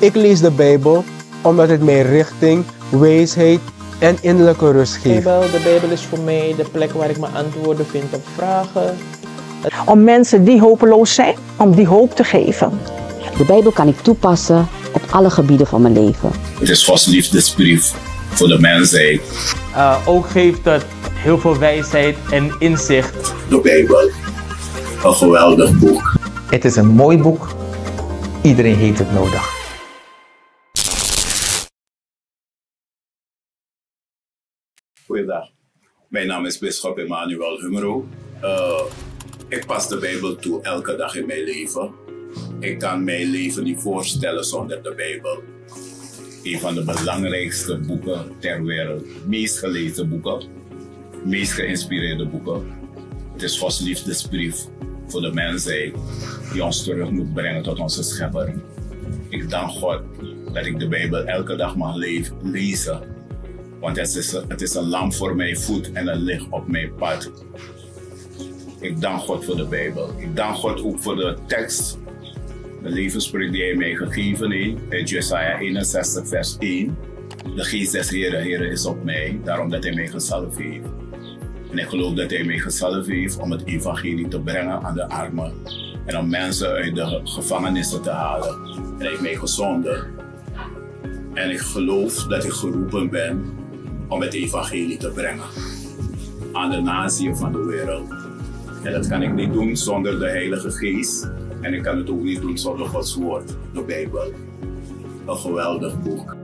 Ik lees de Bijbel omdat het mij richting, wijsheid en innerlijke rust geeft. De Bijbel is voor mij de plek waar ik mijn antwoorden vind op vragen. Om mensen die hopeloos zijn, om die hoop te geven. De Bijbel kan ik toepassen op alle gebieden van mijn leven. Het is Gods liefdesbrief voor de mensheid. Ook geeft het heel veel wijsheid en inzicht. De Bijbel, een geweldig boek. Het is een mooi boek. Iedereen heeft het nodig. Goeiedag. Mijn naam is Bisschop Emmanuel Humero. Ik pas de Bijbel toe elke dag in mijn leven. Ik kan mijn leven niet voorstellen zonder de Bijbel. Een van de belangrijkste boeken ter wereld. Meest gelezen boeken. Meest geïnspireerde boeken. Het is Gods liefdesbrief voor de mensheid die ons terug moet brengen tot onze Schepper. Ik dank God dat ik de Bijbel elke dag mag lezen. Want het is een lamp voor mijn voet en een licht op mijn pad. Ik dank God voor de Bijbel. Ik dank God ook voor de tekst, de levenspreuk die hij mij gegeven heeft. In Jesaja 61 vers 1. De geest des Heren is op mij, daarom dat hij mij gezalfd heeft. En ik geloof dat hij mij gezalfd heeft om het evangelie te brengen aan de armen. En om mensen uit de gevangenissen te halen. En hij heeft mij gezonden. En ik geloof dat ik geroepen ben om het evangelie te brengen aan de naties van de wereld. En dat kan ik niet doen zonder de Heilige Geest. En ik kan het ook niet doen zonder Gods woord, de Bijbel. Een geweldig boek.